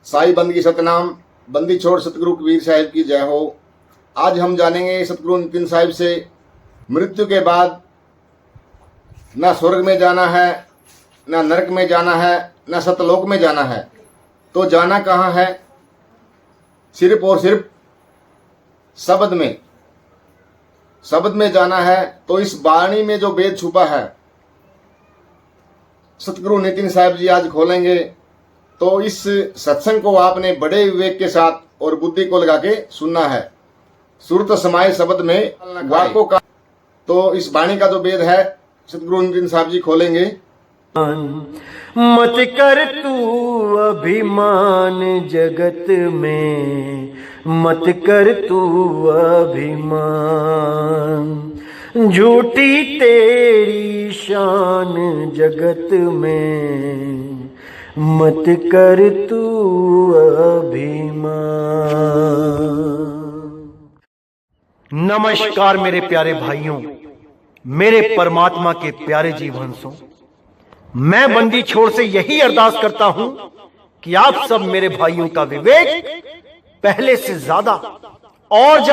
साई बंदगी सतनाम, बंदी छोड़ सतगुरु कबीर साहिब की जय हो। आज हम जानेंगे सतगुरु नितिन साहिब से मृत्यु के बाद न स्वर्ग में जाना है, न नरक में जाना है, न सतलोक में जाना है, तो जाना कहाँ है? सिर्फ और सिर्फ शब्द में, शब्द में जाना है। तो इस वाणी में जो वेद छुपा है सतगुरु नितिन साहिब जी आज खोलेंगे। तो इस सत्संग को आपने बड़े विवेक के साथ और बुद्धि को लगा के सुनना है। सुरत समाये शब्द में वाकों का, तो इस वाणी का जो वेद है सतगुरु नितिन साहिब जी खोलेंगे। मत कर तू अभिमान जगत में, मत कर तू अभिमान, झूठी तेरी शान जगत में, मत कर तू अभिमान। नमस्कार मेरे प्यारे भाइयों, मेरे परमात्मा के प्यारे जीवहंसों, मैं बंदी छोड़ से यही अरदास करता हूं कि आप सब मेरे भाइयों का विवेक पहले से ज्यादा और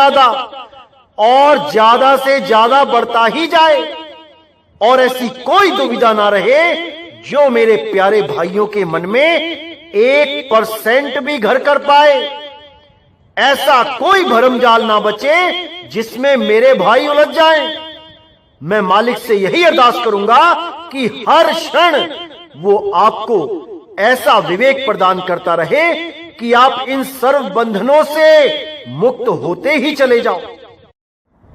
ज्यादा से ज्यादा बढ़ता ही जाए और ऐसी कोई दुविधा ना रहे जो मेरे प्यारे भाइयों के मन में 1% भी घर कर पाए। ऐसा कोई भरमजाल ना बचे जिसमें मेरे भाई उलझ जाएं। मैं मालिक से यही अरदास करूंगा कि हर क्षण वो आपको ऐसा विवेक प्रदान करता रहे कि आप इन सर्व बंधनों से मुक्त होते ही चले जाओ।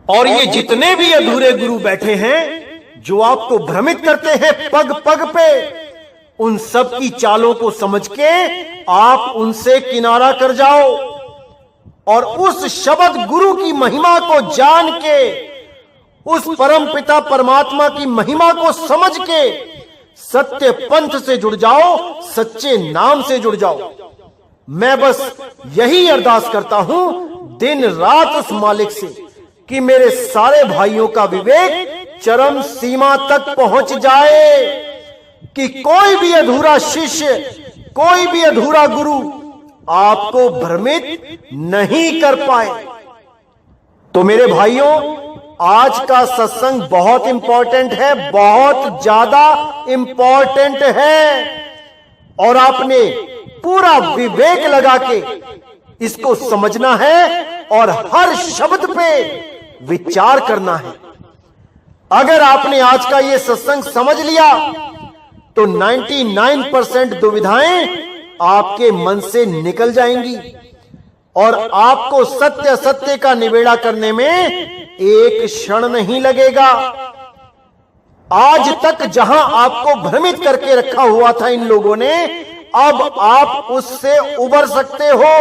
और ये जितने भी अधूरे गुरु बैठे हैं जो आपको भ्रमित करते हैं पग पग पे, उन सब की चालों को समझ के आप उनसे किनारा कर जाओ और उस शब्द गुरु की महिमा को जान के, उस परम पिता परमात्मा की महिमा को समझ के सत्य पंथ से जुड़ जाओ, सच्चे नाम से जुड़ जाओ। मैं बस यही अरदास करता हूं दिन रात उस मालिक से कि मेरे सारे भाइयों का विवेक चरम सीमा तक पहुंच जाए, कि कोई भी अधूरा शिष्य, कोई भी अधूरा गुरु आपको भ्रमित नहीं कर पाए। तो मेरे भाइयों, आज का सत्संग बहुत इंपॉर्टेंट है, बहुत ज्यादा इंपॉर्टेंट है और आपने पूरा विवेक लगा के इसको समझना है और हर शब्द पे विचार करना है। अगर आपने आज का ये सत्संग समझ लिया तो 99% दुविधाएं आपके मन से निकल जाएंगी और आपको सत्य सत्य का निबेड़ा करने में एक क्षण नहीं लगेगा। आज तक जहां आपको भ्रमित करके रखा हुआ था इन लोगों ने, अब आप उससे उबर सकते हो।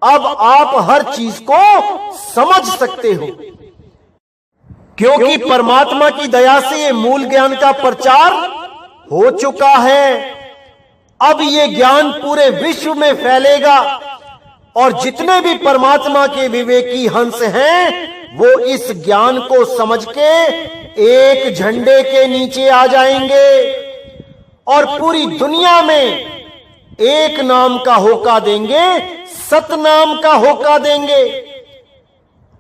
अब आप हर चीज को समझ सकते हो, क्योंकि परमात्मा की दया से ये मूल ज्ञान का प्रचार हो चुका है। अब ये ज्ञान पूरे विश्व में फैलेगा और जितने भी परमात्मा के विवेकी हंस हैं वो इस ज्ञान को समझ के एक झंडे के नीचे आ जाएंगे और पूरी दुनिया में एक नाम का होका देंगे, सतनाम का होका देंगे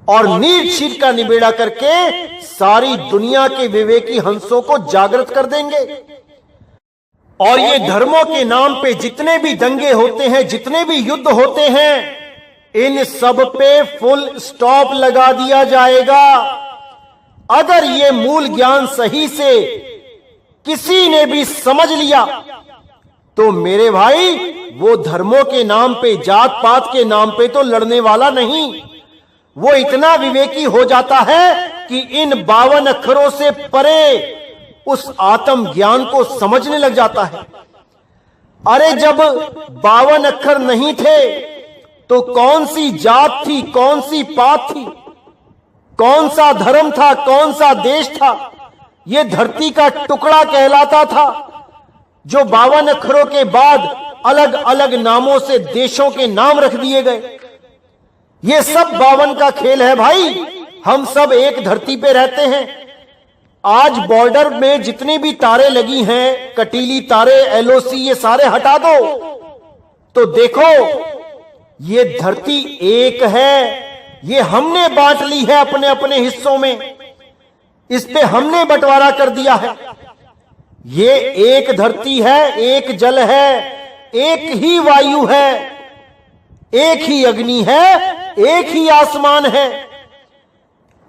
और नीच शीट का निबेड़ा करके सारी दुनिया के विवेकी हंसों को जागृत कर देंगे। और ये धर्मों के नाम पे जितने भी दंगे होते हैं, जितने भी युद्ध होते हैं, इन सब पे फुल स्टॉप लगा दिया जाएगा। अगर ये मूल ज्ञान सही से किसी ने भी समझ लिया तो मेरे भाई वो धर्मों के नाम पे, जात पात के नाम पे तो लड़ने वाला नहीं, वो इतना विवेकी हो जाता है कि इन 52 अक्षरों से परे उस आत्म ज्ञान को समझने लग जाता है। अरे जब 52 अक्षर नहीं थे तो कौन सी जात थी, कौन सी पात थी, कौन सा धर्म था, कौन सा देश था? ये धरती का टुकड़ा कहलाता था, जो 52 अक्षरों के बाद अलग अलग नामों से देशों के नाम रख दिए गए। ये सब 52 का खेल है भाई। हम सब एक धरती पे रहते हैं। आज बॉर्डर में जितनी भी तारे लगी हैं, कटीली तारे, एलओसी, ये सारे हटा दो तो देखो, ये धरती एक है, ये हमने बांट ली है अपने अपने हिस्सों में, इस पे हमने बंटवारा कर दिया है। ये एक धरती है, एक जल है, एक ही वायु है, एक ही अग्नि है, एक ही आसमान है,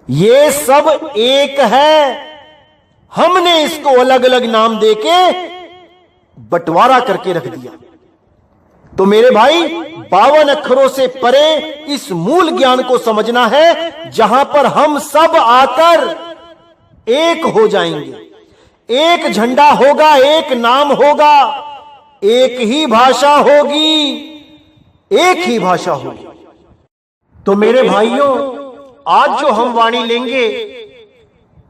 ये सब एक है। हमने इसको अलग अलग नाम देके बंटवारा करके रख दिया। तो मेरे भाई, 52 अक्षरों से परे इस मूल ज्ञान को समझना है, जहां पर हम सब आकर एक हो जाएंगे। एक झंडा होगा, एक नाम होगा, एक ही भाषा होगी, एक ही भाषा होगी। तो मेरे भाइयों, आज जो हम वाणी लेंगे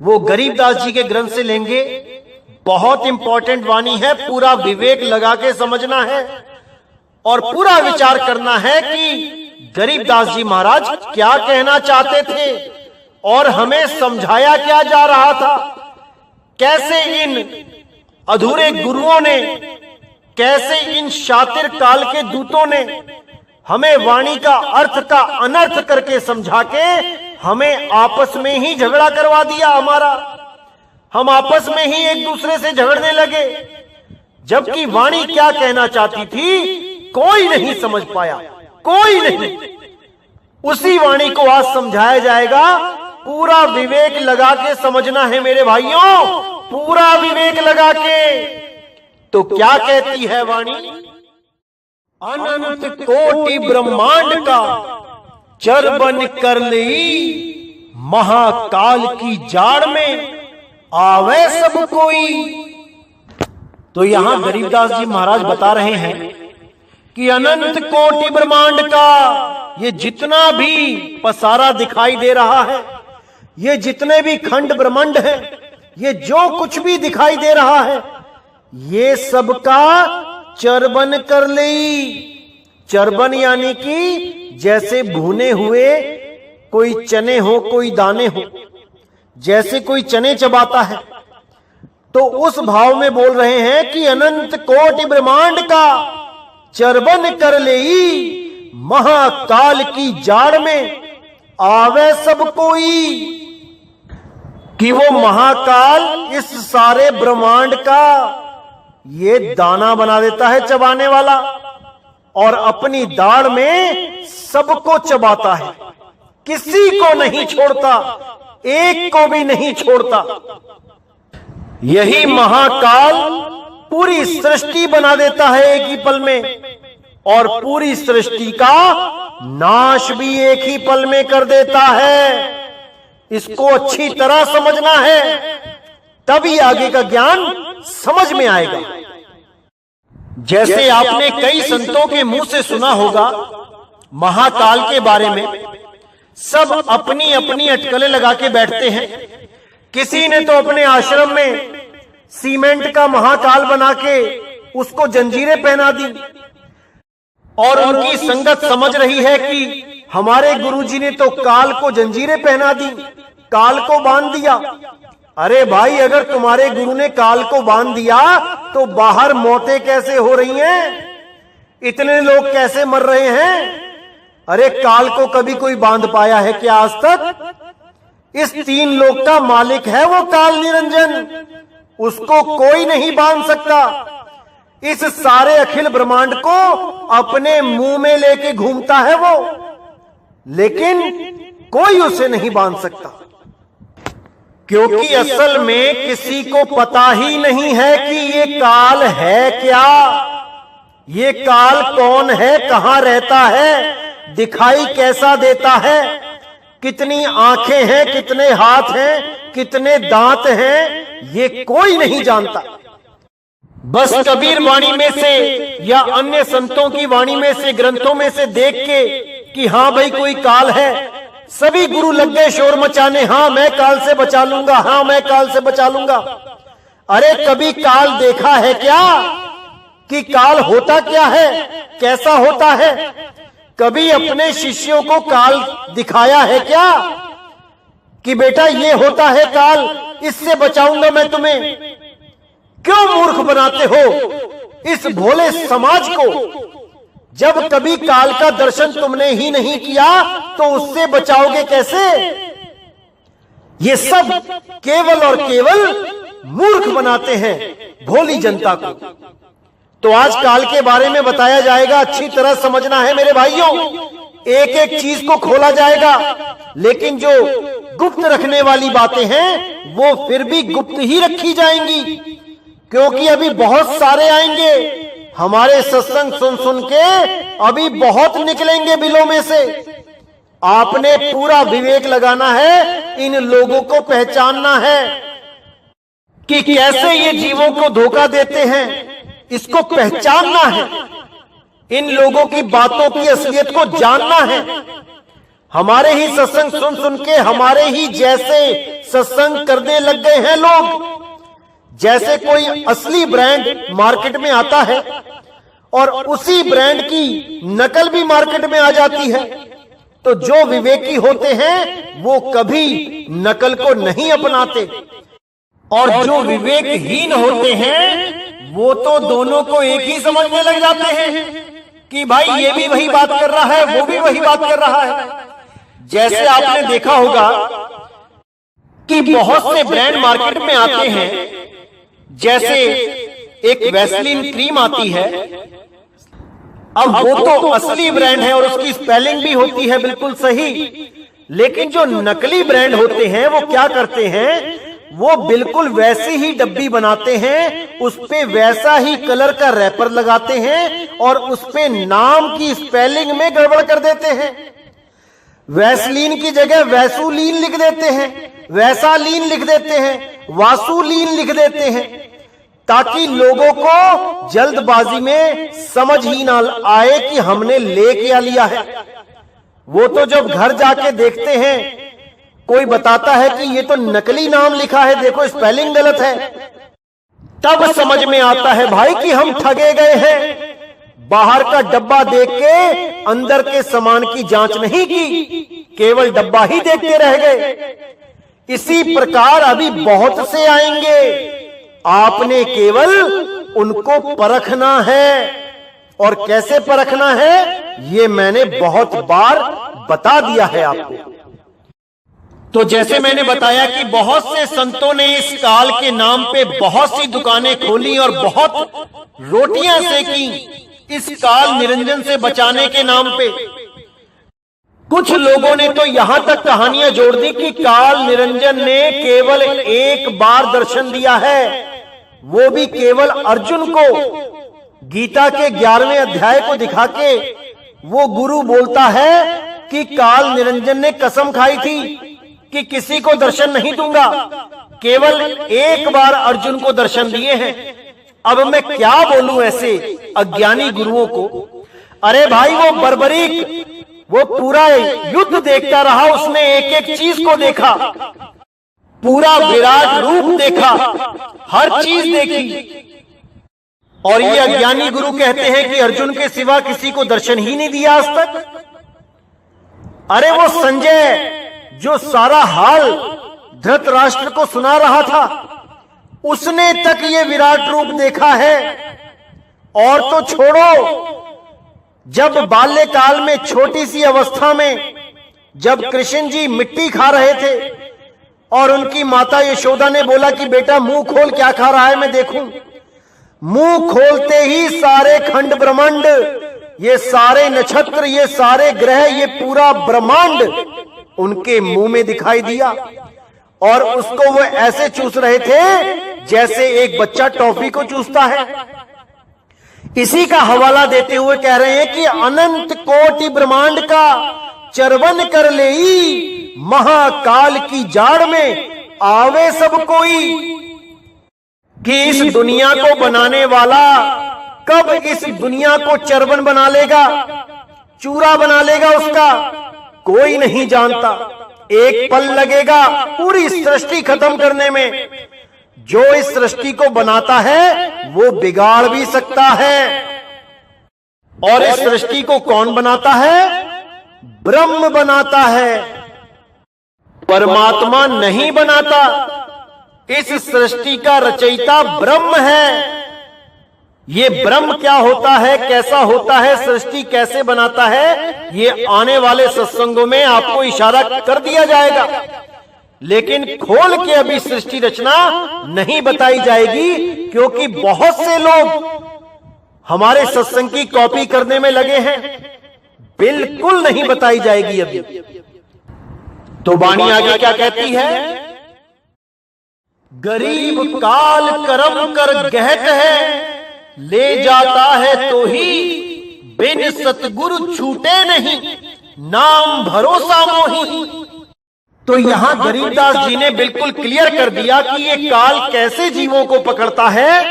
वो गरीबदास जी के ग्रंथ से लेंगे। बहुत इंपॉर्टेंट वाणी है, पूरा विवेक लगा के समझना है और पूरा विचार करना है कि गरीबदास जी महाराज क्या कहना चाहते थे और हमें समझाया क्या जा रहा था। कैसे इन अधूरे गुरुओं ने, कैसे इन शातिर काल के दूतों ने हमें वाणी का अर्थ का अनर्थ करके समझा के हमें आपस में ही झगड़ा करवा दिया हमारा। हम आपस में ही एक दूसरे से झगड़ने लगे, जबकि वाणी क्या कहना चाहती थी कोई नहीं समझ पाया, कोई नहीं। उसी वाणी को आज समझाया जाएगा। पूरा विवेक लगा के समझना है मेरे भाइयों, पूरा विवेक लगा के। तो क्या कहती है वाणी? अनंत कोटि ब्रह्मांड का चरबन कर ली, महाकाल की जाड़ में आवे सब कोई। तो यहां गरीबदास जी महाराज बता रहे हैं कि अनंत कोटि ब्रह्मांड का ये जितना भी पसारा दिखाई दे रहा है, ये जितने भी खंड ब्रह्मांड है, ये जो कुछ भी दिखाई दे रहा है, ये सबका चरबन कर ली। चरबन यानी कि जैसे भुने हुए कोई चने हो, कोई दाने हो, जैसे कोई चने चबाता है, तो उस भाव में बोल रहे हैं कि अनंत कोटि ब्रह्मांड का चरबन कर ले, महाकाल की जाड़ में आवे सब कोई। कि वो महाकाल इस सारे ब्रह्मांड का ये दाना बना देता है चबाने वाला, और अपनी दाढ़ में सबको चबाता है, किसी को नहीं छोड़ता, एक को भी नहीं छोड़ता। यही महाकाल पूरी सृष्टि बना देता है एक ही पल में, और पूरी सृष्टि का नाश भी एक ही पल में कर देता है। इसको अच्छी तरह समझना है, तभी आगे का ज्ञान समझ में आएगा। जैसे आपने कई संतों के मुंह से सुना होगा महाकाल के बारे में, सब अपनी अपनी अटकलें लगा के बैठते हैं। किसी ने तो अपने आश्रम में सीमेंट का महाकाल बना के उसको जंजीरें पहना दी, और उनकी संगत समझ रही है कि हमारे गुरुजी ने तो काल को जंजीरें पहना दी, काल को बांध दिया। अरे भाई, अगर तुम्हारे गुरु ने काल को बांध दिया तो बाहर मौतें कैसे हो रही हैं? इतने लोग कैसे मर रहे हैं? अरे काल को कभी कोई बांध पाया है क्या आज तक? इस 3 लोक का मालिक है वो काल निरंजन, उसको कोई नहीं बांध सकता। इस सारे अखिल ब्रह्मांड को अपने मुंह में लेके घूमता है वो, लेकिन कोई उसे नहीं बांध सकता, क्योंकि असल में किसी को पता ही नहीं है कि ये काल है क्या, ये काल कौन है, कहां रहता है, दिखाई कैसा देता है, कितनी आंखें हैं, कितने हाथ हैं, कितने दांत हैं, ये कोई नहीं जानता। बस कबीर वाणी में से या अन्य संतों की वाणी में से, ग्रंथों में से देख के कि हां भाई कोई काल है, सभी गुरु लग गए शोर मचाने, हां मैं काल से बचा लूंगा, हां मैं काल से बचा लूंगा। अरे कभी काल देखा है क्या कि काल होता क्या है, कैसा होता है? कभी अपने शिष्यों को काल दिखाया है क्या कि बेटा ये होता है काल, इससे बचाऊंगा मैं तुम्हें? क्यों मूर्ख बनाते हो इस भोले समाज को, जब कभी काल का दर्शन तुमने ही नहीं किया तो उससे बचाओगे कैसे? ये सब केवल और केवल मूर्ख बनाते हैं भोली जनता को। तो आज काल के बारे में बताया जाएगा, अच्छी तरह समझना है मेरे भाइयों। एक एक चीज को खोला जाएगा, लेकिन जो गुप्त रखने वाली बातें हैं वो फिर भी गुप्त ही रखी जाएंगी, क्योंकि अभी बहुत सारे आएंगे हमारे सत्संग सुन सुन के, अभी बहुत निकलेंगे बिलों में से। आपने पूरा विवेक लगाना है, इन लोगों को पहचानना है कि कैसे ये जीवों को धोखा देते हैं, इसको पहचानना है। इन लोगों की बातों की असलियत को जानना है। हमारे ही सत्संग सुन सुन के हमारे ही जैसे सत्संग करने लग गए हैं लोग। जैसे कोई असली ब्रांड मार्केट में आता है और उसी ब्रांड की नकल भी मार्केट में आ जाती है, तो जो विवेकी होते हैं वो कभी नकल को नहीं अपनाते, और जो विवेकहीन होते हैं वो तो दोनों को एक ही समझने लग जाते हैं कि भाई ये भी वही बात कर रहा है, वो भी वही बात कर रहा है। जैसे आपने देखा होगा कि बहुत से ब्रांड मार्केट में आते हैं, जैसे एक वैसलीन क्रीम आती है। अब वो तो असली ब्रांड है और उसकी स्पेलिंग भी होती है बिल्कुल सही, लेकिन जो नकली ब्रांड होते हैं वो क्या करते हैं, वो बिल्कुल वैसी ही डब्बी बनाते हैं, उस पे वैसा ही कलर का रैपर लगाते हैं और उस पे नाम की स्पेलिंग में गड़बड़ कर देते हैं। वैसलीन की जगह वैसुलीन लिख देते हैं, वैसालीन लिख देते हैं, वासुलीन लिख देते हैं, ताकि लोगों को जल्दबाजी में समझ ही ना आए कि हमने ले क्या लिया है। वो तो जब घर जाके देखते हैं, कोई बताता है कि ये तो नकली नाम लिखा है, देखो स्पेलिंग गलत है, तब समझ में आता है भाई कि हम ठगे गए हैं। बाहर का डब्बा देख के अंदर के सामान की जांच नहीं की, केवल डब्बा ही देखते रह गए। इसी प्रकार अभी बहुत से आएंगे, आपने केवल उनको परखना है। और कैसे परखना है ये मैंने बहुत बार बता दिया है आपको। तो जैसे मैंने बताया कि बहुत से संतों ने इस काल के नाम पे बहुत सी दुकानें खोली और बहुत रोटियां सेकी इस काल निरंजन से बचाने के नाम पे। कुछ लोगों ने तो यहां तक कहानियां जोड़ दी कि काल निरंजन ने केवल एक बार दर्शन दिया है, वो भी केवल अर्जुन को। गीता के 11वें अध्याय को दिखा के वो गुरु बोलता है कि काल निरंजन ने कसम खाई थी कि किसी को दर्शन नहीं दूंगा, केवल एक बार अर्जुन को दर्शन दिए हैं। अब मैं क्या बोलूं ऐसे अज्ञानी गुरुओं को। अरे भाई वो बर्बरीक, वो पूरा युद्ध देखता रहा, उसने एक एक चीज को देखा, पूरा विराट रूप देखा, हर चीज देखी। और ये अज्ञानी गुरु कहते हैं कि अर्जुन के सिवा किसी को दर्शन ही नहीं दिया आज तक। अरे वो संजय जो सारा हाल धृतराष्ट्र को सुना रहा था, उसने तक ये विराट रूप देखा है। और तो छोड़ो, जब बाल्यकाल में छोटी सी अवस्था में जब कृष्ण जी मिट्टी खा रहे थे और उनकी माता यशोदा ने बोला कि बेटा मुंह खोल, क्या खा रहा है मैं देखूं। मुंह खोलते ही सारे खंड ब्रह्मांड, ये सारे नक्षत्र, ये सारे ग्रह, ये पूरा ब्रह्मांड उनके मुंह में दिखाई दिया। और उसको वो ऐसे चूस रहे थे जैसे एक बच्चा टॉफी को चूसता है। इसी का हवाला देते हुए कह रहे हैं कि अनंत कोटि ब्रह्मांड का चरवन कर लेई, महाकाल की जाड़ में आवे सब कोई। कि इस दुनिया को बनाने वाला कब इस दुनिया को चरवन बना लेगा, चूरा बना लेगा, उसका कोई नहीं जानता। एक पल लगेगा पूरी सृष्टि खत्म करने में। जो इस सृष्टि को बनाता है वो बिगाड़ भी सकता है। और इस सृष्टि को कौन बनाता है? ब्रह्म बनाता है, परमात्मा नहीं बनाता। इस सृष्टि का रचयिता ब्रह्म है। ये ब्रह्म क्या होता है, कैसा होता है, सृष्टि कैसे बनाता है, ये आने वाले सत्संगों में आपको इशारा कर दिया जाएगा। लेकिन खोल के अभी सृष्टि रचना नहीं बताई जाएगी, क्योंकि बहुत से लोग हमारे सत्संग की कॉपी करने में लगे हैं। बिल्कुल नहीं बताई जाएगी अभी। तो वाणी आगे क्या कहती है? गरीब काल कर्म कर गहत है, ले जाता है तो ही, बिन सतगुरु छूटे नहीं, नाम भरोसा मोही। तो यहां गरीबदास जी ने बिल्कुल क्लियर कर दिया कि ये काल कैसे जीवों को पकड़ता है।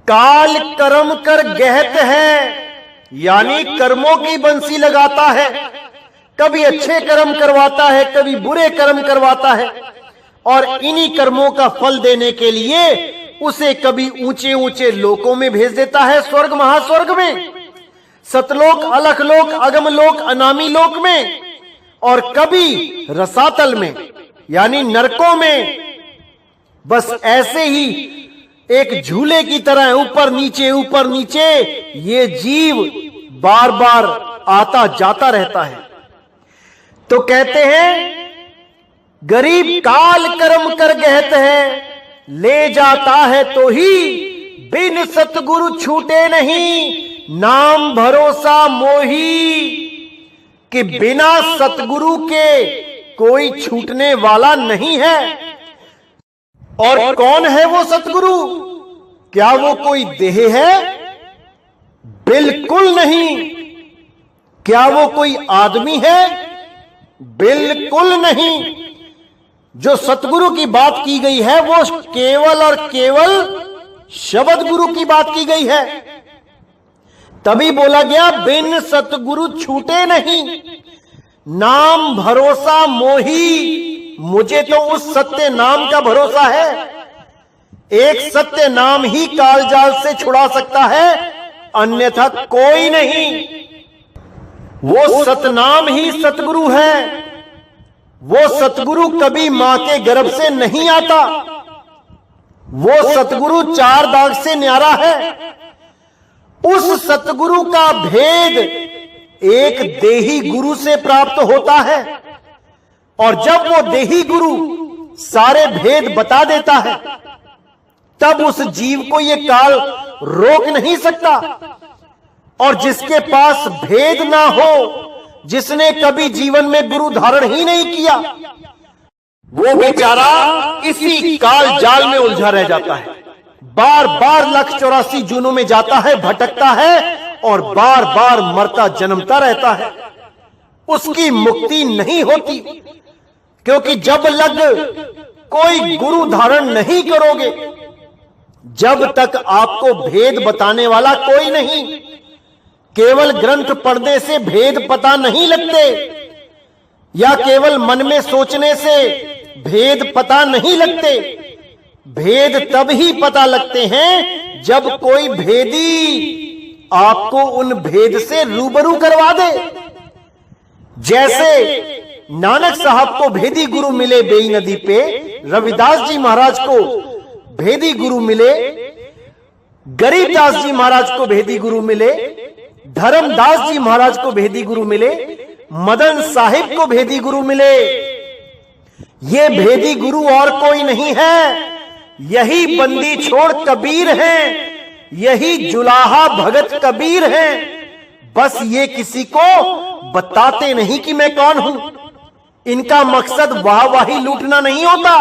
काल कर्म कर गहत है, यानी कर्मों की बंसी लगाता है। कभी अच्छे कर्म करवाता है, कभी बुरे कर्म करवाता है, और इन्हीं कर्मों का फल देने के लिए उसे कभी ऊंचे ऊंचे लोकों में भेज देता है, स्वर्ग महास्वर्ग में, सतलोक, अलखलोक, अगमलोक, अनामी लोक में, और कभी रसातल में यानी नरकों में। बस ऐसे ही एक झूले की तरह ऊपर नीचे ये जीव बार बार आता जाता रहता है। तो कहते हैं गरीब काल कर्म कर गहत है, ले जाता है तो ही, बिन सतगुरु छूटे नहीं, नाम भरोसा मोही। कि बिना सतगुरु के कोई छूटने वाला नहीं है। और कौन है वो सतगुरु? क्या वो कोई देह है? बिल्कुल नहीं। क्या वो कोई आदमी है? बिल्कुल नहीं। जो सतगुरु की बात की गई है वो केवल और केवल शब्द गुरु की बात की गई है। तभी बोला गया बिन सतगुरु छूटे नहीं, नाम भरोसा मोही। मुझे तो उस सत्य नाम का भरोसा है। एक सत्य नाम ही कालजाल से छुड़ा सकता है, अन्यथा कोई नहीं। वो सतनाम ही सतगुरु है। वो सतगुरु कभी मां के गर्भ से नहीं आता। वो सतगुरु चार दाग से न्यारा है। उस सतगुरु का भेद एक देही गुरु से प्राप्त होता है, और जब वो देही गुरु सारे भेद बता देता है, तब उस जीव को ये काल रोक नहीं सकता। और जिसके पास भेद ना हो, जिसने कभी जीवन में गुरु धारण ही नहीं किया, वो बेचारा इसी काल जाल में उलझा रह जाता है। बार बार 184 जूनों में जाता है, भटकता है, और बार बार मरता जन्मता रहता है। उसकी मुक्ति नहीं होती, क्योंकि जब लग कोई गुरु धारण नहीं करोगे, जब तक आपको भेद बताने वाला कोई नहीं। केवल ग्रंथ पढ़ने से भेद पता नहीं लगते, या केवल मन में सोचने से भेद पता नहीं लगते। भेद तब ही पता लगते हैं जब कोई भेदी आपको उन भेद से रूबरू करवा दे। जैसे नानक साहब को भेदी गुरु मिले बेई नदी पे, रविदास जी महाराज को भेदी गुरु मिले, गरीबदास जी महाराज को भेदी गुरु मिले, धर्मदास जी महाराज को भेदी गुरु मिले, मदन साहिब को भेदी गुरु मिले। ये भेदी गुरु और कोई नहीं है, यही बंदी छोड़ कबीर हैं, यही जुलाहा भगत कबीर हैं। बस ये किसी को बताते नहीं कि मैं कौन हूं। इनका मकसद वाहवाही लूटना नहीं होता।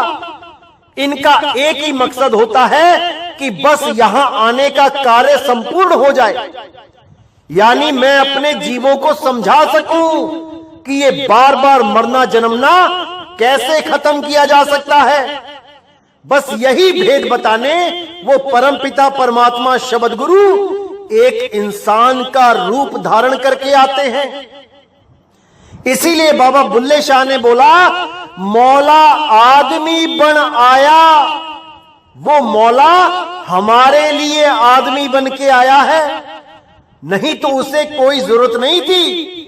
इनका एक ही मकसद होता है कि बस यहां आने का कार्य संपूर्ण हो जाए, यानी मैं अपने जीवों को समझा सकूं कि ये बार बार मरना जन्मना कैसे खत्म किया जा सकता है। बस यही भेद बताने वो परमपिता परमात्मा शब्द गुरु एक इंसान का रूप धारण करके आते हैं। इसीलिए बाबा बुल्ले शाह ने बोला, मौला आदमी बन आया। वो मौला हमारे लिए आदमी बन के आया है, नहीं तो उसे कोई जरूरत नहीं थी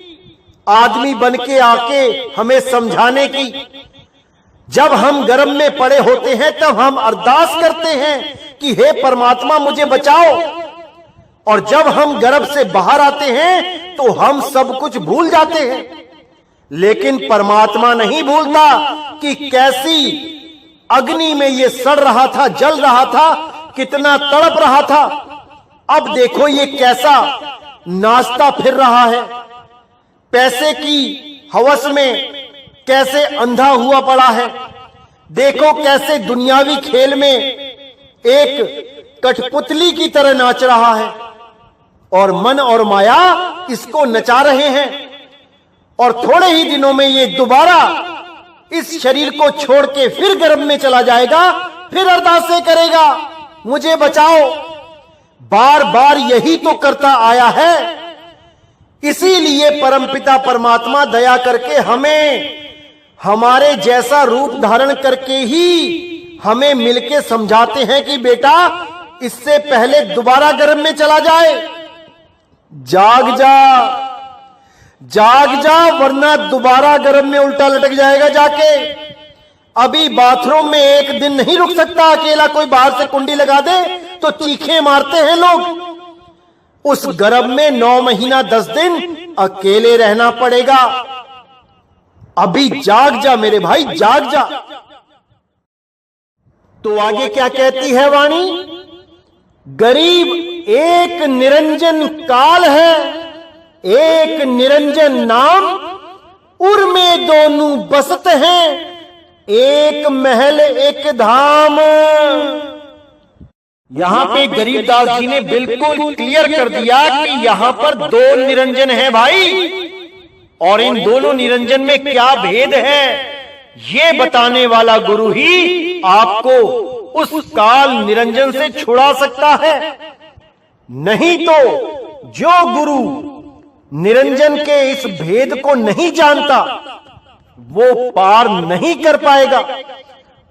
आदमी बन के आके हमें समझाने की। जब हम गर्भ में पड़े होते हैं तब हम अरदास करते हैं कि हे परमात्मा मुझे बचाओ। और जब हम गर्भ से बाहर आते हैं तो हम सब कुछ भूल जाते हैं, लेकिन परमात्मा नहीं भूलता कि कैसी अग्नि में ये सड़ रहा था, जल रहा था, कितना तड़प रहा था। अब देखो ये कैसा नाचता फिर रहा है, पैसे की हवस में कैसे अंधा हुआ पड़ा है। देखो कैसे दुनियावी खेल में एक कठपुतली की तरह नाच रहा है, और मन और माया इसको नचा रहे हैं। और थोड़े ही दिनों में ये दोबारा इस शरीर को छोड़ के फिर गर्भ में चला जाएगा, फिर अरदासें करेगा मुझे बचाओ। बार बार यही तो करता आया है। इसीलिए परमपिता परमात्मा दया करके हमें हमारे जैसा रूप धारण करके ही हमें मिलके समझाते हैं कि बेटा इससे पहले दोबारा गर्भ में चला जाए, जाग जा, जाग जा, वरना दोबारा गर्भ में उल्टा लटक जाएगा जाके। अभी बाथरूम में एक दिन नहीं रुक सकता अकेला, कोई बाहर से कुंडी लगा दे तो चीखें मारते हैं लोग। उस गर्भ में 9 महीना 10 दिन अकेले रहना पड़ेगा। अभी जाग जा मेरे भाई, जाग जा। तो आगे क्या कहती है वाणी? गरीब एक निरंजन काल है, एक निरंजन नाम, उर में दोनों बसत हैं, एक महल एक धाम। यहां पे गरीबदास जी ने बिल्कुल क्लियर कर दिया कि यहां पर 2 निरंजन हैं भाई, और इन दोनों निरंजन में क्या भेद है ये बताने वाला गुरु ही आपको उस काल निरंजन से छुड़ा सकता है। नहीं तो जो गुरु निरंजन के इस भेद को नहीं जानता वो पार नहीं कर पाएगा,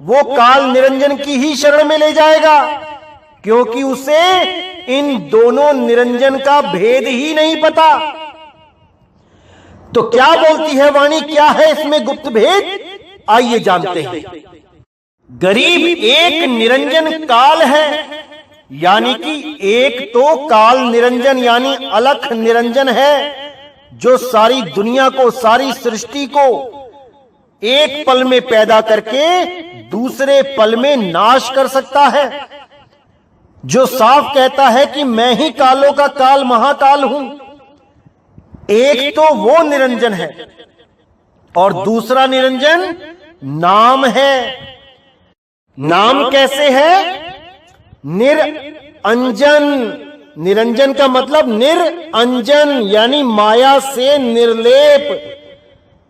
वो काल निरंजन की ही शरण में ले जाएगा, क्योंकि उसे इन दोनों निरंजन का भेद ही नहीं पता। तो क्या बोलती है वाणी, क्या है इसमें गुप्त भेद? आइए जानते हैं। गरीब एक निरंजन काल है, यानी कि एक तो काल निरंजन यानी अलख निरंजन है, जो सारी दुनिया को, सारी सृष्टि को एक पल में पैदा करके दूसरे पल में नाश कर सकता है, जो साफ कहता है कि मैं ही कालों का काल महाकाल हूं। एक तो वो निरंजन है, और दूसरा निरंजन नाम है। नाम कैसे है? निरंजन। निरंजन का मतलब निरंजन यानी माया से निर्लेप,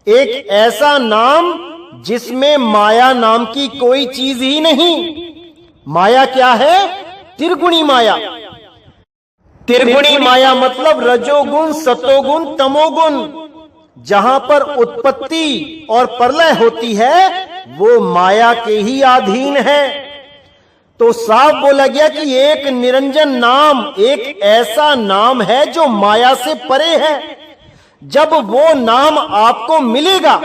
एक ऐसा नाम जिसमें माया नाम की कोई चीज ही नहीं। माया क्या है? त्रिगुणी माया। त्रिगुणी माया मतलब रजोगुण, सतोगुण, तमोगुण। जहां पर उत्पत्ति और प्रलय होती है वो माया के ही अधीन है। तो साफ बोला गया कि एक निरंजन नाम एक ऐसा नाम है जो माया से परे है। जब वो नाम आपको मिलेगा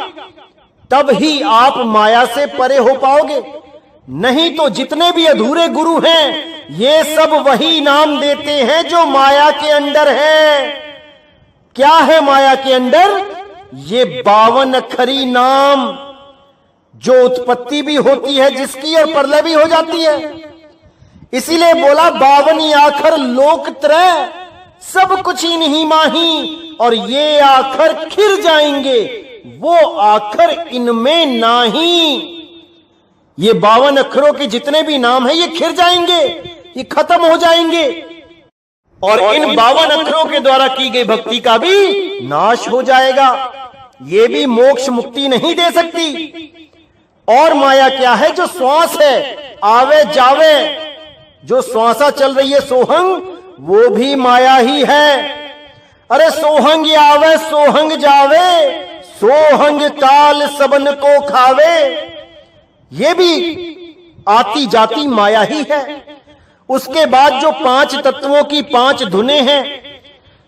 तब ही आप माया से परे हो पाओगे, नहीं तो जितने भी अधूरे गुरु हैं ये सब वही नाम देते हैं जो माया के अंदर है। क्या है माया के अंदर? ये 52 अक्षरी नाम, जो उत्पत्ति भी होती है जिसकी और प्रलय भी हो जाती है। इसीलिए बोला 52 आखर लोक त्रय, सब कुछ ही नहीं माही, और ये आखर खिर जाएंगे, वो आखर इनमें नाही। ये 52 अक्षरों के जितने भी नाम हैं ये खिर जाएंगे, ये खत्म हो जाएंगे, और इन 52 अक्षरों के द्वारा की गई भक्ति का भी नाश हो जाएगा। ये भी मोक्ष मुक्ति नहीं दे सकती। और माया क्या है? जो श्वास है, आवे जावे, जो श्वासा चल रही है सोहंग, वो भी माया ही है। अरे सोहंग आवे सोहंग जावे, सोहंग काल सबन को खावे, ये भी आती जाती माया ही है। उसके बाद जो 5 तत्वों की 5 धुनें हैं,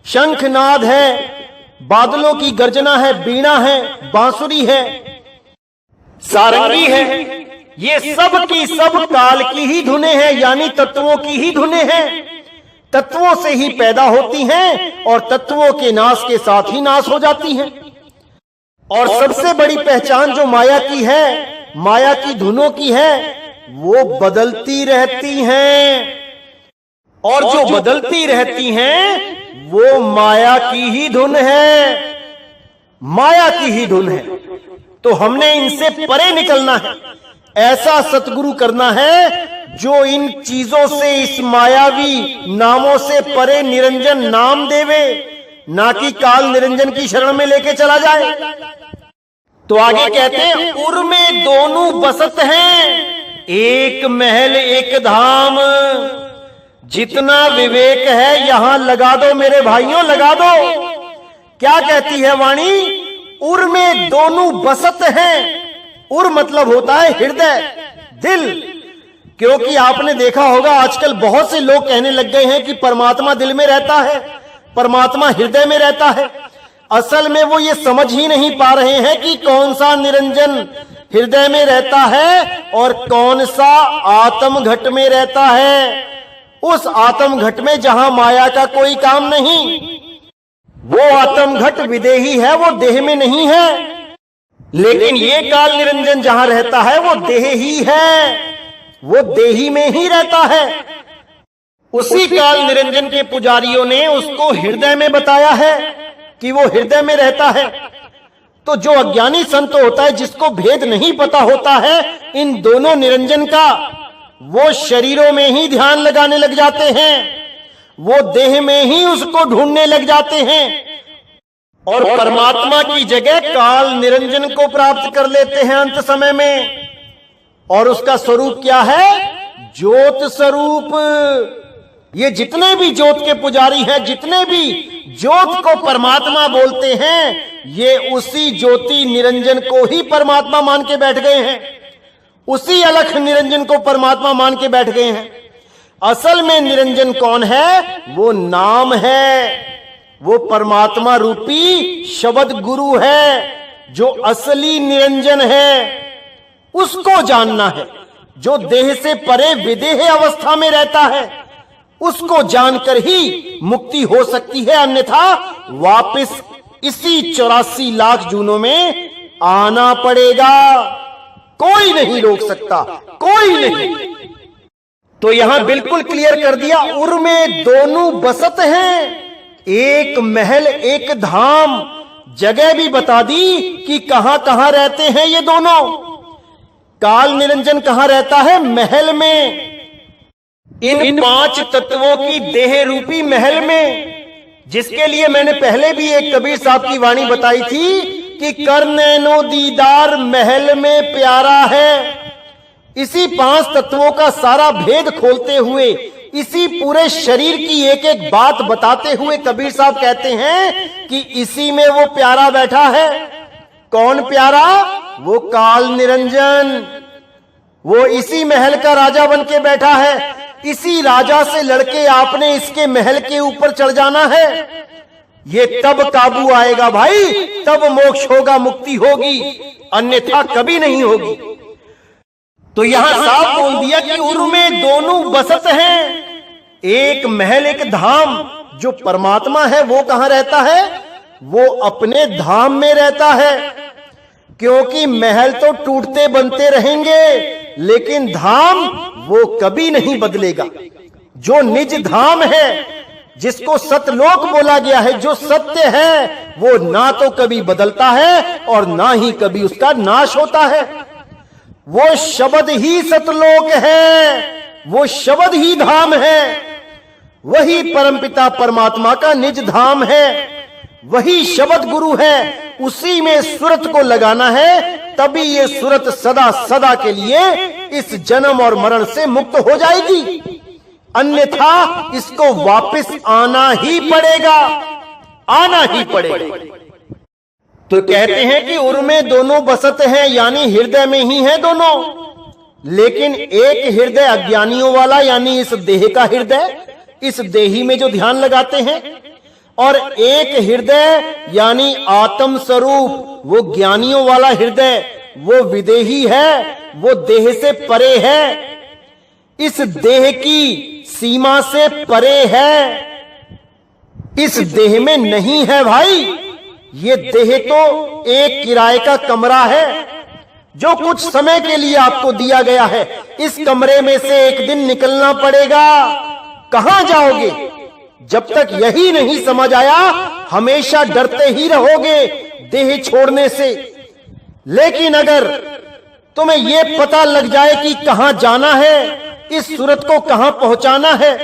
शंखनाद है, बादलों की गर्जना है, बीणा है, बांसुरी है, सारंगी है, ये सब की सब काल की ही धुनें हैं, यानी तत्वों की ही धुनें हैं। तत्वों से ही पैदा होती हैं और तत्वों के नाश के साथ ही नाश हो जाती हैं। और सबसे बड़ी पहचान जो माया की है, माया की धुनों की है, वो बदलती रहती हैं। और जो बदलती रहती हैं वो माया की ही धुन है, माया की ही धुन है। तो हमने इनसे परे निकलना है, ऐसा सतगुरु करना है जो इन चीजों से, इस मायावी नामों से परे निरंजन नाम देवे, ना कि काल निरंजन की शरण में लेके चला जाए। तो आगे कहते हैं, उर में दोनों बसत हैं, एक महल एक धाम। जितना विवेक है यहां लगा दो मेरे भाइयों, लगा दो। क्या कहती है वाणी? उर में दोनों बसत हैं। उर मतलब होता है हृदय, दिल। क्योंकि आपने देखा होगा आजकल बहुत से लोग कहने लग गए हैं कि परमात्मा दिल में रहता है, परमात्मा हृदय में रहता है। असल में वो ये समझ ही नहीं पा रहे हैं कि कौन सा निरंजन हृदय में रहता है और कौन सा आत्म घट में रहता है। उस आत्म घट में जहां माया का कोई काम नहीं, वो आत्म घट विदेही है, वो देह में नहीं है। लेकिन ये काल निरंजन जहां रहता है वो देह ही है, वो देही में ही रहता है। उसी काल निरंजन के पुजारियों ने उसको हृदय में बताया है कि वो हृदय में रहता है। तो जो अज्ञानी संत होता है, जिसको भेद नहीं पता होता है इन दोनों निरंजन का, वो शरीरों में ही ध्यान लगाने लग जाते हैं, वो देह में ही उसको ढूंढने लग जाते हैं और परमात्मा की जगह काल निरंजन को प्राप्त कर लेते हैं अंत समय में। और उसका स्वरूप क्या है? ज्योत स्वरूप। ये जितने भी ज्योत के पुजारी हैं, जितने भी ज्योत को परमात्मा बोलते हैं, ये उसी ज्योति निरंजन को ही परमात्मा मान के बैठ गए हैं, उसी अलख निरंजन को परमात्मा मान के बैठ गए हैं। असल में निरंजन कौन है? वो नाम है, वो परमात्मा रूपी शब्द गुरु है, जो असली निरंजन है। उसको जानना है, जो देह से परे विदेह अवस्था में रहता है। उसको जानकर ही मुक्ति हो सकती है, अन्यथा वापस इसी 84 लाख जूनों में आना पड़ेगा। कोई नहीं रोक सकता, कोई नहीं। तो यहां बिल्कुल क्लियर कर दिया, उर में दोनों बसत हैं, एक महल एक धाम। जगह भी बता दी कि कहां कहां रहते हैं ये दोनों। काल निरंजन कहां रहता है? महल में, इन 5 तत्वों की देह रूपी महल में, जिसके लिए मैंने पहले भी एक कबीर साहब की वाणी बताई थी कि कर नैनो दीदार महल में प्यारा है। इसी 5 तत्वों का सारा भेद खोलते हुए, इसी पूरे शरीर की एक एक बात बताते हुए कबीर साहब कहते हैं कि इसी में वो प्यारा बैठा है। कौन प्यारा? वो काल निरंजन। वो इसी महल का राजा बन के बैठा है। इसी राजा से लड़के आपने इसके महल के ऊपर चढ़ जाना है। ये तब काबू आएगा भाई, तब मोक्ष होगा, मुक्ति होगी, अन्यथा कभी नहीं होगी। तो यहां साफ बोल दिया कि उर में दोनों बसत हैं, एक महल एक धाम। जो परमात्मा है वो कहां रहता है? वो अपने धाम में रहता है। क्योंकि महल तो टूटते बनते रहेंगे, लेकिन धाम वो कभी नहीं बदलेगा। जो निज धाम है, जिसको सतलोक बोला गया है, जो सत्य है, वो ना तो कभी बदलता है और ना ही कभी उसका नाश होता है। वो शब्द ही सतलोक है, वो शब्द ही धाम है, वही परमपिता परमात्मा का निज धाम है, वही शब्द गुरु है। उसी में सुरत को लगाना है, तभी ये सुरत सदा सदा के लिए इस जन्म और मरण से मुक्त हो जाएगी, अन्यथा इसको वापस आना ही पड़ेगा, आना ही पड़ेगा। तो कहते हैं कि उर में दोनों बसत हैं, यानी हृदय में ही है दोनों। लेकिन एक हृदय अज्ञानियों वाला, यानी इस देह का हृदय, इस देही में जो ध्यान लगाते हैं, और एक हृदय यानी आत्म स्वरूप, वो ज्ञानियों वाला हृदय, वो विदेही है, वो देह से परे है, इस देह की सीमा से परे है, इस देह में नहीं है भाई। ये देह तो एक किराए का कमरा है जो कुछ समय के लिए आपको दिया गया है। इस कमरे में से एक दिन निकलना पड़ेगा। कहां जाओगे? जब तक यही नहीं समझ आया हमेशा डरते ही रहोगे देह छोड़ने से। लेकिन अगर तुम्हें यह पता लग जाए कि कहां जाना है, इस सूरत को कहां पहुंचाना है,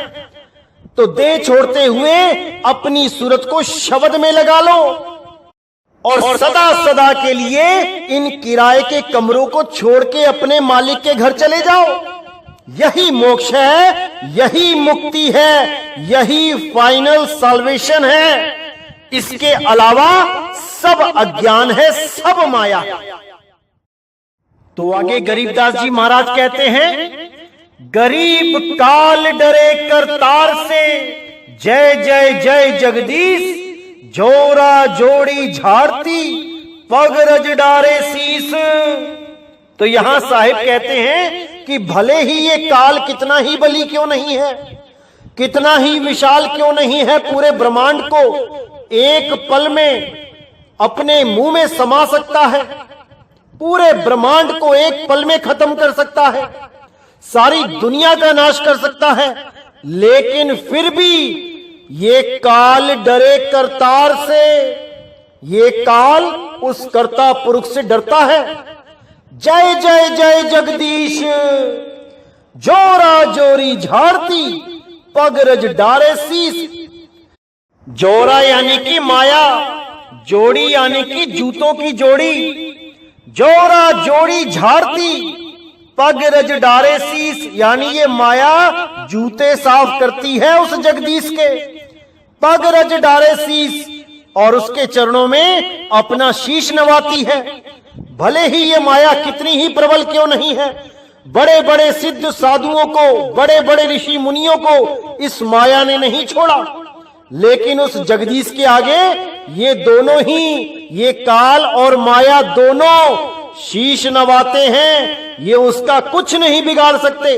तो देह छोड़ते हुए अपनी सूरत को शब्द में लगा लो और सदा सदा के लिए इन किराए के कमरों को छोड़ के अपने मालिक के घर चले जाओ। यही मोक्ष है, यही मुक्ति है, यही फाइनल सॉल्वेशन है। इसके अलावा सब अज्ञान है, सब माया है। तो आगे गरीबदास जी महाराज कहते हैं, गरीब काल डरे करतार से, जय जय जय जगदीश, जोरा जोड़ी झाड़ती पग रज डारे शीस। तो यहां साहिब कहते हैं कि भले ही ये काल कितना ही बली क्यों नहीं है, कितना ही विशाल क्यों नहीं है, पूरे ब्रह्मांड को एक पल में अपने मुंह में समा सकता है, पूरे ब्रह्मांड को एक पल में खत्म कर सकता है, सारी दुनिया का नाश कर सकता है, लेकिन फिर भी ये काल डरे करतार से। ये काल उस कर्ता पुरुष से डरता है। जय जय जय जगदीश, जोरा जोरी झाड़ती पग रज डारे शीस। जोरा यानी कि माया, जोड़ी यानी कि जूतों की जोड़ी। जोरा जोड़ी झाड़ती पग रज डारे शीस, यानी ये माया जूते साफ करती है उस जगदीश के। पग रज डारे शीस, और उसके चरणों में अपना शीश नवाती है। भले ही ये माया कितनी ही प्रबल क्यों नहीं है, बड़े बड़े सिद्ध साधुओं को, बड़े बड़े ऋषि मुनियों को इस माया ने नहीं छोड़ा, लेकिन उस जगदीश के आगे ये दोनों ही, ये काल और माया दोनों शीश नवाते हैं। ये उसका कुछ नहीं बिगाड़ सकते,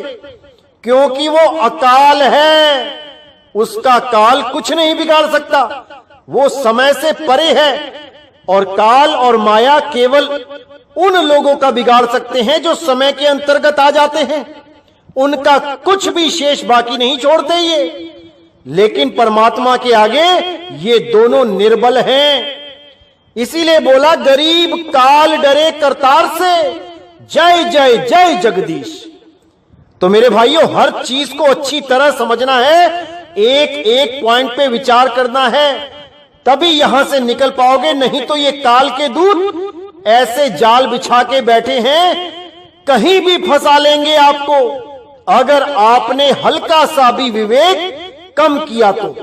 क्योंकि वो अकाल है। उसका काल कुछ नहीं बिगाड़ सकता, वो समय से परे है। और काल और माया केवल उन लोगों का बिगाड़ सकते हैं जो समय के अंतर्गत आ जाते हैं, उनका कुछ भी शेष बाकी नहीं छोड़ते ये। लेकिन परमात्मा के आगे ये दोनों निर्बल हैं। इसीलिए बोला, गरीब काल डरे करतार से, जय जय जय जगदीश। तो मेरे भाइयों, हर चीज को अच्छी तरह समझना है, एक एक पॉइंट पे विचार करना है, तभी यहां से निकल पाओगे। नहीं तो ये काल के दूत ऐसे जाल बिछा के बैठे हैं, कहीं भी फंसा लेंगे आपको, अगर आपने हल्का सा भी विवेक कम किया तो।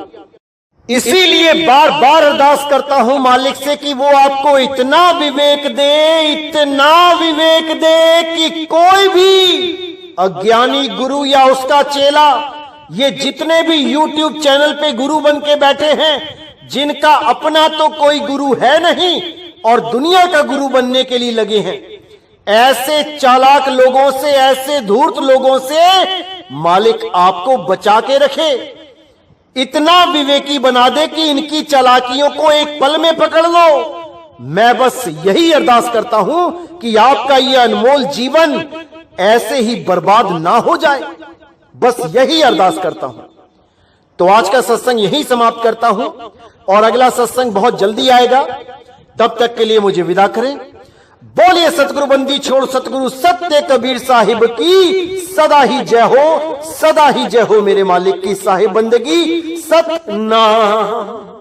इसीलिए बार बार अरदास करता हूं मालिक से कि वो आपको इतना विवेक दे, इतना विवेक दे कि कोई भी अज्ञानी गुरु या उसका चेला, ये जितने भी YouTube चैनल पे गुरु बन के बैठे हैं, जिनका अपना तो कोई गुरु है नहीं और दुनिया का गुरु बनने के लिए लगे हैं, ऐसे चालाक लोगों से, ऐसे धूर्त लोगों से मालिक आपको बचा के रखे, इतना विवेकी बना दे कि इनकी चालाकियों को एक पल में पकड़ लो। मैं बस यही अरदास करता हूं कि आपका यह अनमोल जीवन ऐसे ही बर्बाद ना हो जाए, बस यही अरदास करता हूं। तो आज का सत्संग यही समाप्त करता हूं और अगला सत्संग बहुत जल्दी आएगा। तब तक के लिए मुझे विदा करें। बोलिए सतगुरु बंदी छोड़ सतगुरु सत्य कबीर साहिब की सदा ही जय हो, सदा ही जय हो। मेरे मालिक की साहिब बंदगी सतनाम।